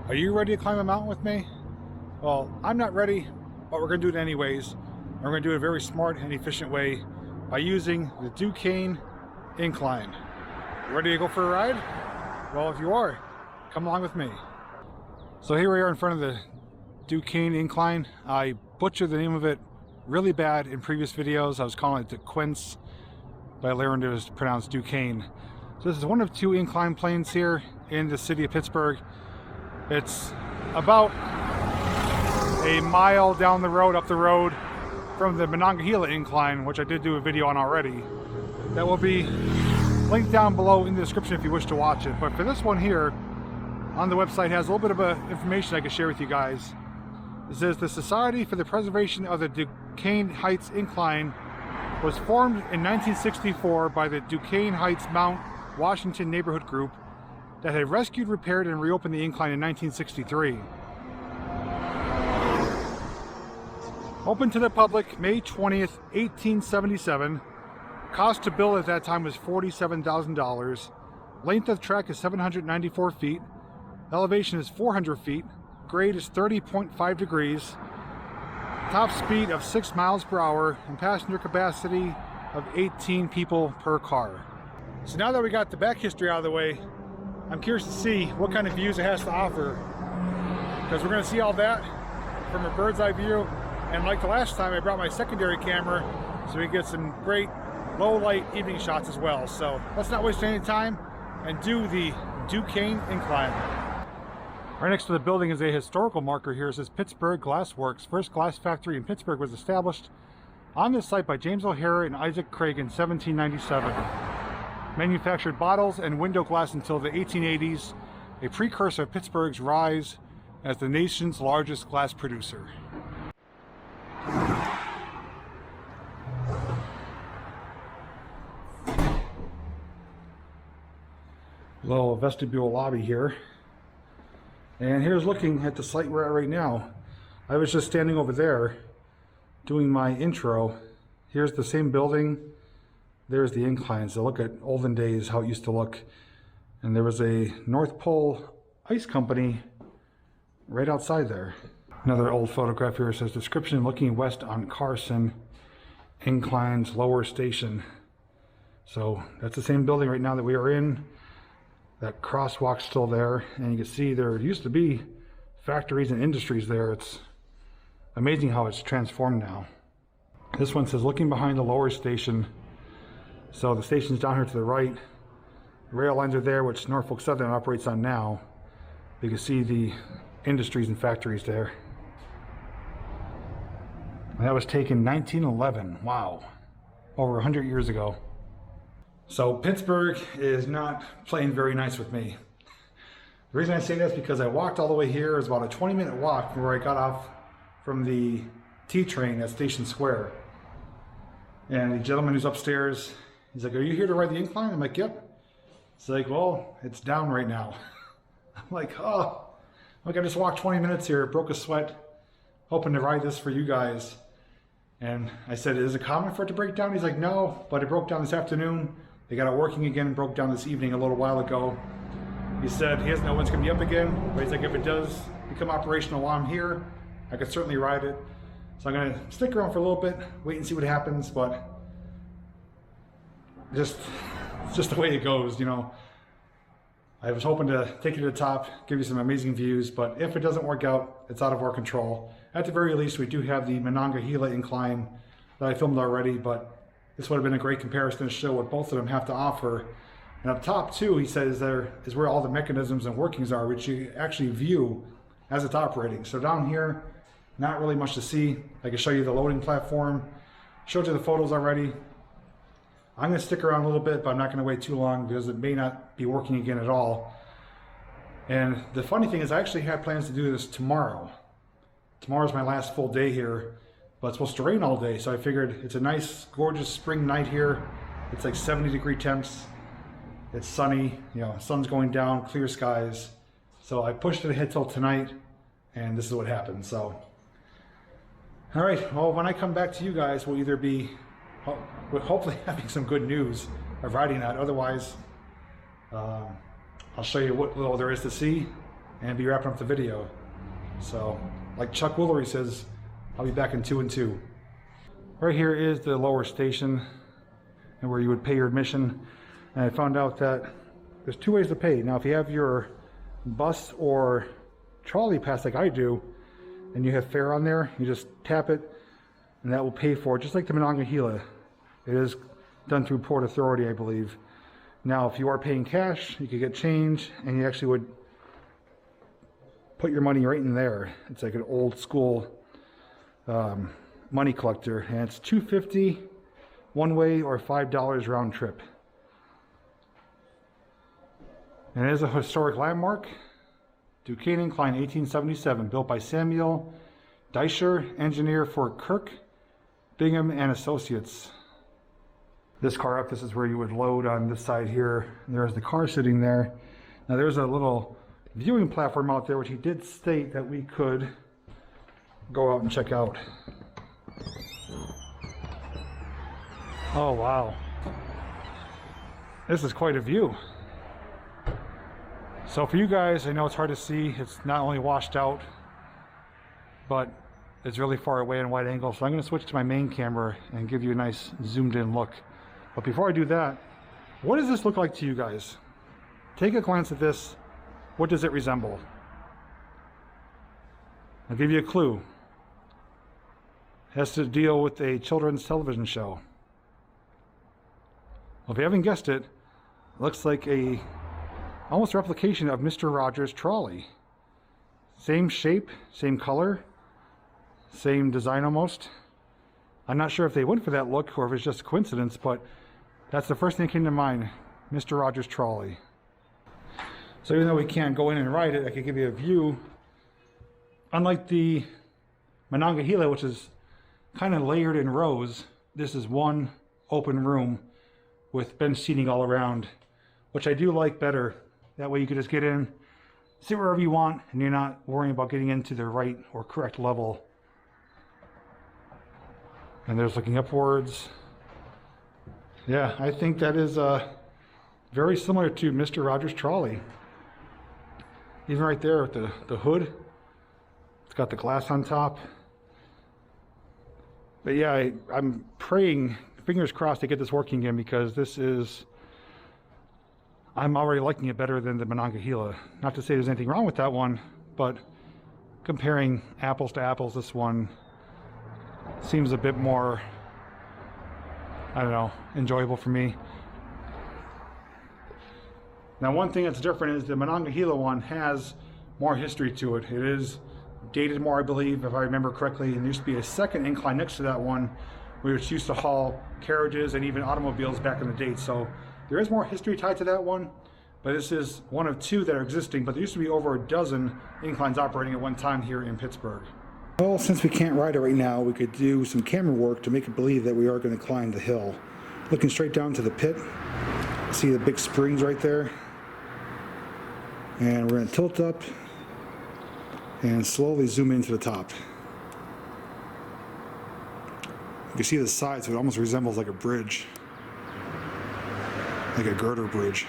Are you ready to climb a mountain with me? Well, I'm not ready, but we're going to do it anyways. We're going to do it a very smart and efficient way by using the Duquesne Incline. You ready to go for a ride? Well, if you are, come along with me. So here we are in front of the Duquesne Incline. I butchered the name of it really bad in previous videos. I was calling it Duquesne, but I learned it was pronounced Duquesne. So this is one of two incline planes here in the city of Pittsburgh. It's about a mile down the road, up the road from the Monongahela incline, which I did do a video on already. That will be linked down below in the description if you wish to watch it. But for this one here, on the website has a little bit of information I can share with you guys. It says the Society for the Preservation of the Duquesne Heights Incline was formed in 1964 by the Duquesne Heights Mount Washington Neighborhood Group that had rescued, repaired, and reopened the incline in 1963. Opened to the public May 20th, 1877. Cost to build at that time was $47,000. Length of track is 794 feet. Elevation is 400 feet. Grade is 30.5 degrees. Top speed of 6 miles per hour and passenger capacity of 18 people per car. So now that we got the back history out of the way, I'm curious to see what kind of views it has to offer, because we're going to see all that from a bird's eye view. And like the last time, I brought my secondary camera so we get some great low light evening shots as well. So let's not waste any time and do the Duquesne Incline. Right next to the building is a historical marker here. It says Pittsburgh Glass Works. First glass factory in Pittsburgh was established on this site by James O'Hara and Isaac Craig in 1797. Manufactured bottles and window glass until the 1880s, a precursor of Pittsburgh's rise as the nation's largest glass producer. Little vestibule lobby here. And here's looking at the site we're at right now. I was just standing over there doing my intro. Here's the same building. There's the inclines. So look at olden days, how it used to look. And there was a North Pole ice company right outside there. Another old photograph here says description looking west on Carson, inclines, lower station. So that's the same building right now that we are in. That crosswalk's still there, and you can see there used to be factories and industries there. It's amazing how it's transformed now. This one says looking behind the lower station. So the station's down here to the right. The rail lines are there, which Norfolk Southern operates on now. You can see the industries and factories there. And that was taken 1911. Wow, over 100 years ago. So Pittsburgh is not playing very nice with me. The reason I say that is because I walked all the way here. It was about a 20-minute walk from where I got off from the T train at Station Square. And the gentleman who's upstairs, he's like, "Are you here to ride the incline?" I'm like, "Yep." It's like, "Well, it's down right now." I'm like, "Oh, look, I just walked 20 minutes here, broke a sweat, hoping to ride this for you guys." And I said, "Is it common for it to break down?" He's like, "No, but it broke down this afternoon. They got it working again and broke down this evening a little while ago." He said he doesn't know when it's going to be up again, but he's like, if it does become operational while I'm here, I could certainly ride it. So I'm going to stick around for a little bit, wait and see what happens, but it's just the way it goes, you know. I was hoping to take you to the top, give you some amazing views, but if it doesn't work out, it's out of our control. At the very least, we do have the Monongahela incline that I filmed already, but this would have been a great comparison to show what both of them have to offer. And up top too, he says there is where all the mechanisms and workings are, which you actually view as it's operating. So down here, not really much to see. I can show you the loading platform, showed you the photos already. I'm gonna stick around a little bit, but I'm not gonna wait too long because it may not be working again at all. And the funny thing is I actually had plans to do this tomorrow. Tomorrow's my last full day here. But it's supposed to rain all day, so I figured it's a nice, gorgeous spring night here. It's like 70-degree temps. It's sunny, you know, sun's going down, clear skies. So I pushed it ahead till tonight, and this is what happened. So, all right, well, when I come back to you guys, we'll either be hopefully having some good news of riding that. Otherwise, I'll show you what little there is to see, and be wrapping up the video. So, like Chuck Woolery says, I'll be back in 2 and 2. Right here is the lower station, and where you would pay your admission. And I found out that there's 2 ways to pay. Now, if you have your bus or trolley pass like I do, and you have fare on there, you just tap it, and that will pay for it, just like the Monongahela. It is done through Port Authority, I believe. Now, if you are paying cash, you could get change, and you actually would put your money right in there. It's like an old school money collector, and it's $2.50 one way or $5 round trip. And it is a historic landmark. Duquesne Incline, 1877, built by Samuel Deisher, engineer for Kirk, Bingham and Associates. This car up, this is where you would load on this side here. There's the car sitting there. Now there's a little viewing platform out there, which he did state that we could go out and check out. Oh wow, this is quite a view. So for you guys, I know it's hard to see. It's not only washed out, but it's really far away in wide angle. So I'm going to switch to my main camera and give you a nice zoomed in look. But before I do that, what does this look like to you guys? Take a glance at this. What does it resemble? I'll give you a clue. It has to deal with a children's television show. Well, if you haven't guessed it, it looks like a almost replication of Mr. Rogers' trolley. Same shape, same color, same design almost. I'm not sure if they went for that look or if it's just a coincidence, but that's the first thing that came to mind, Mr. Rogers' trolley. So even though we can't go in and ride it, I could give you a view. Unlike the Monongahela, which is kind of layered in rows, this is one open room with bench seating all around, which I do like better. That way you can just get in, sit wherever you want, and you're not worrying about getting into the right or correct level. And there's looking upwards. Yeah, I think that is very similar to Mr. Rogers' trolley. Even right there with the hood. It's got the glass on top. But yeah, I'm praying, fingers crossed, to get this working again, because this is, I'm already liking it better than the Monongahela. Not to say there's anything wrong with that one, but comparing apples to apples, this one seems a bit more, I don't know, enjoyable for me. Now, one thing that's different is the Monongahela one has more history to it. It is dated more, I believe, if I remember correctly, and there used to be a second incline next to that one, which used to haul carriages and even automobiles back in the day. So there is more history tied to that one, but this is one of 2 that are existing, but there used to be over a dozen inclines operating at one time here in Pittsburgh. Well, since we can't ride it right now, we could do some camera work to make it believe that we are going to climb the hill. Looking straight down to the pit, see the big springs right there, and we're going to tilt up and slowly zoom into the top. You can see the sides, so it almost resembles like a bridge, like a girder bridge.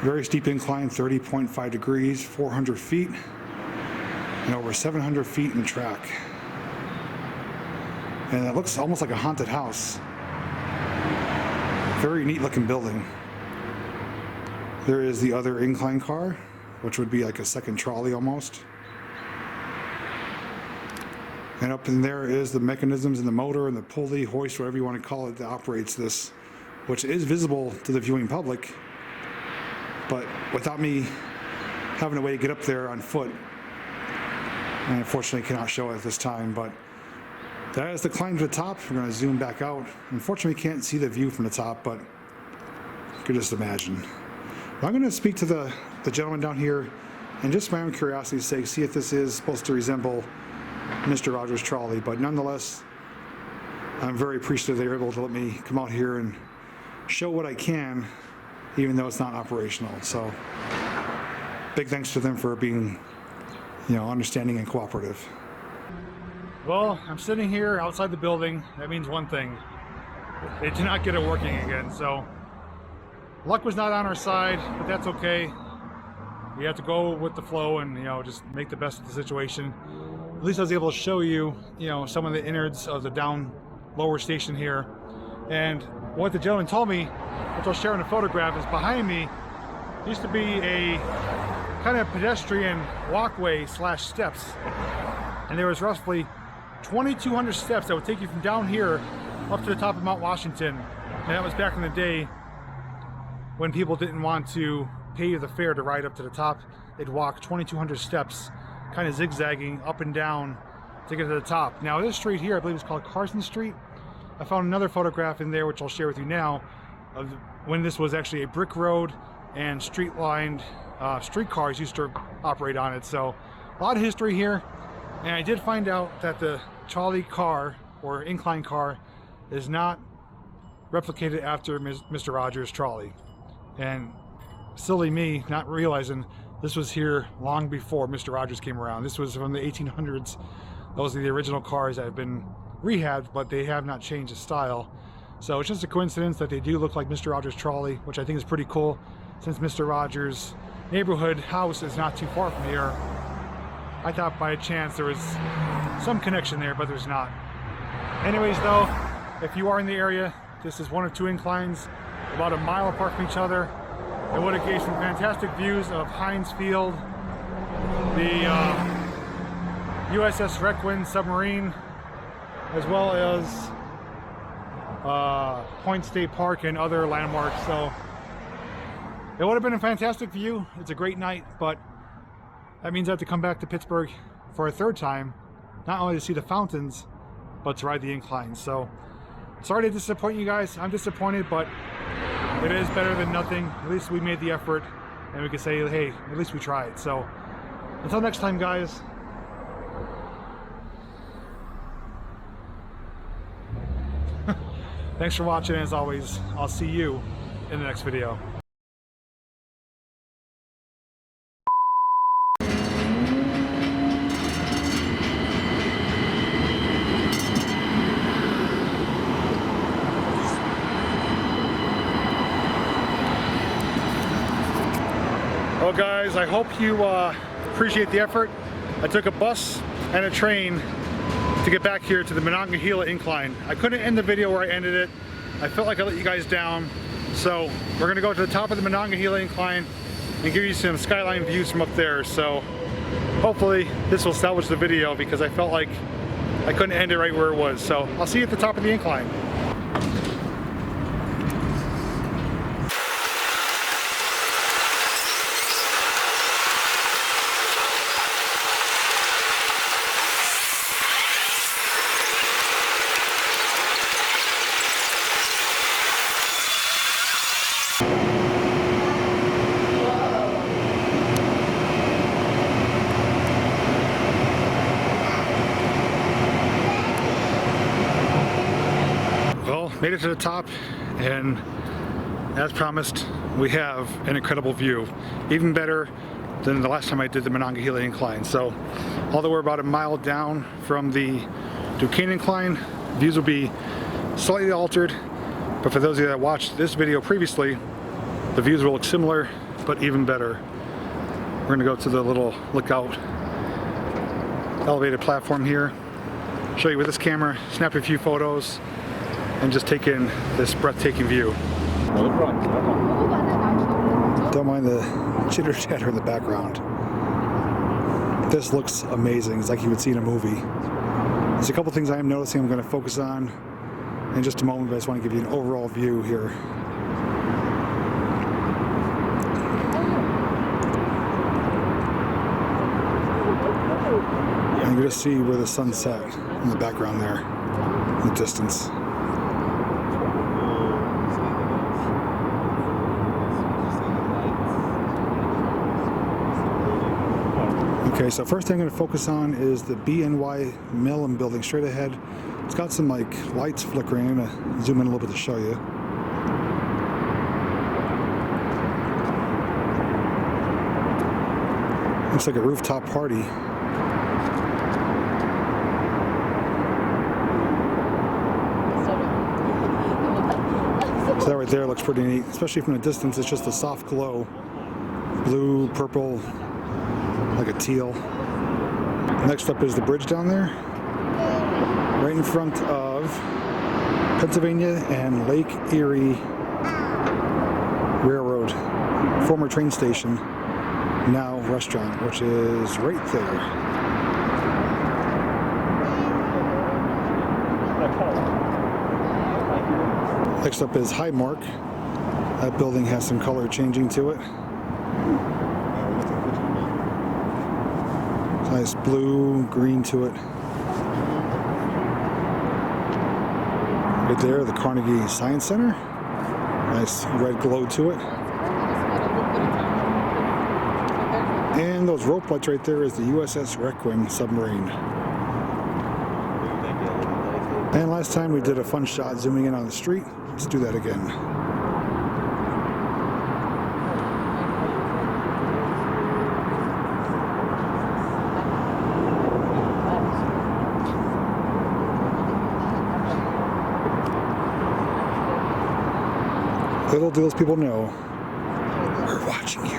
Very steep incline, 30.5 degrees, 400 feet, and over 700 feet in the track. And it looks almost like a haunted house. Very neat looking building. There is the other incline car, which would be like a second trolley almost. And up in there is the mechanisms and the motor and the pulley, hoist, whatever you want to call it, that operates this, which is visible to the viewing public. But without me having a way to get up there on foot, I unfortunately cannot show it at this time. But that is the climb to the top. We're going to zoom back out. Unfortunately, we can't see the view from the top, but you could just imagine. I'm going to speak to the gentleman down here, and just for my own curiosity's sake, see if this is supposed to resemble Mr. Rogers' trolley. But nonetheless, I'm very appreciative they were able to let me come out here and show what I can, even though it's not operational. So big thanks to them for being, understanding and cooperative. Well, I'm sitting here outside the building. That means one thing: they did not get it working again. So luck was not on our side, but that's okay. we have to go with the flow and, you know, just make the best of the situation. At least I was able to show you, you know, some of the innards of the down lower station here. And what the gentleman told me, which I'll share in a photograph, is behind me used to be a kind of pedestrian walkway slash steps. And there was roughly 2,200 steps that would take you from down here up to the top of Mount Washington. And that was back in the day when people didn't want to pay you the fare to ride up to the top. They'd walk 2,200 steps, kind of zigzagging up and down to get to the top. Now this street here, I believe it's called Carson Street. I found another photograph in there, which I'll share with you now, of when this was actually a brick road and street-lined streetcars used to operate on it. So a lot of history here. And I did find out that the trolley car or incline car is not replicated after Mr. Rogers' trolley. And silly me not realizing this was here long before Mr. Rogers came around. This was from the 1800s. Those are the original cars that have been rehabbed, but they have not changed the style. So it's just a coincidence that they do look like Mr. Rogers' trolley, which I think is pretty cool, since Mr. Rogers' neighborhood house is not too far from here. I thought by chance there was some connection there, but there's not. Anyways though, if you are in the area, this is one of two inclines, about a mile apart from each other. It would have gave some fantastic views of Heinz Field, the USS Requin submarine, as well as Point State Park and other landmarks. So it would have been a fantastic view. It's a great night, but that means I have to come back to Pittsburgh for a third time, not only to see the fountains, but to ride the inclines. So sorry to disappoint you guys. I'm disappointed, but it is better than nothing. At least we made the effort, and we can say, hey, at least we tried. So until next time, guys. Thanks for watching, and as always, I'll see you in the next video. Well guys, I hope you appreciate the effort. I took a bus and a train to get back here to the Monongahela Incline. I couldn't end the video where I ended it. I felt like I let you guys down. So we're gonna go to the top of the Monongahela Incline and give you some skyline views from up there. So hopefully this will salvage the video, because I felt like I couldn't end it right where it was. So I'll see you at the top of the incline. Made it to the top, and as promised, we have an incredible view. Even better than the last time I did the Monongahela Incline. So, although we're about a mile down from the Duquesne Incline, views will be slightly altered. But for those of you that watched this video previously, the views will look similar, but even better. We're gonna go to the little lookout elevated platform here, show you with this camera, snap a few photos, and just take in this breathtaking view. Don't mind the chitter chatter in the background. This looks amazing. It's like you would see in a movie. There's a couple things I am noticing I'm going to focus on in just a moment, but I just want to give you an overall view here. And you're going to see where the sun set in the background there, in the distance. Okay, so first thing I'm going to focus on is the BNY Mill I'm building straight ahead. It's got some like lights flickering. I'm going to zoom in a little bit to show you. Looks like a rooftop party. So that right there looks pretty neat, especially from a distance. It's just a soft glow blue, purple, like a teal. Next up is the bridge down there, right in front of Pennsylvania and Lake Erie Railroad, former train station, now restaurant, which is right there. Next up is Highmark. That building has some color changing to it. Nice blue, green to it. Right there, the Carnegie Science Center. Nice red glow to it. And those rope lights right there is the USS Requiem submarine. And last time we did a fun shot zooming in on the street. Let's do that again. Little do those people know, we're watching you.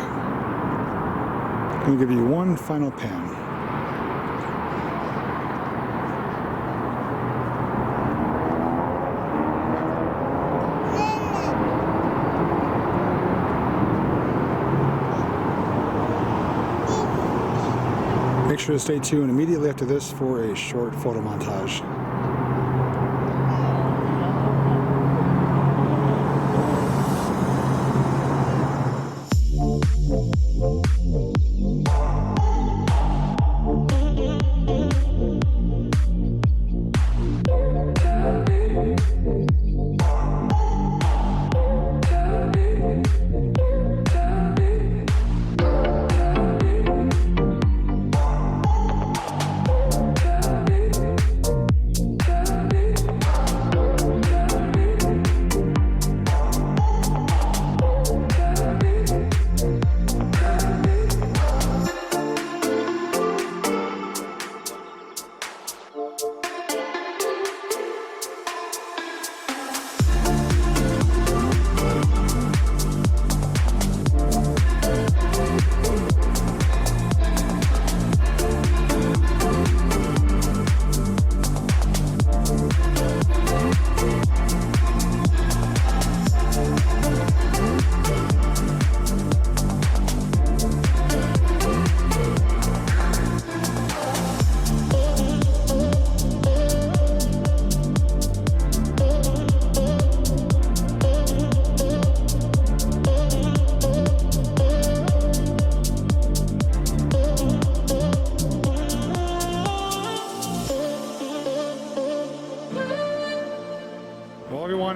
I'm going to give you one final pan. Make sure to stay tuned immediately after this for a short photo montage.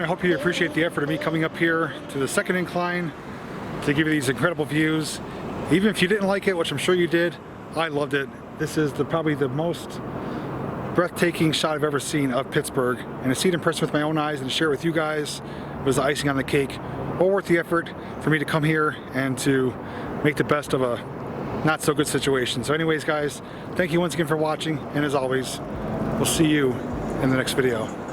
I hope you appreciate the effort of me coming up here to the second incline to give you these incredible views. Even if you didn't like it, which I'm sure you did, I loved it. This is probably the most breathtaking shot I've ever seen of Pittsburgh, and to see it in person with my own eyes and to share it with you guys was the icing on the cake. Well worth the effort for me to come here and to make the best of a not so good situation. So anyways guys, thank you once again for watching, and as always, we'll see you in the next video.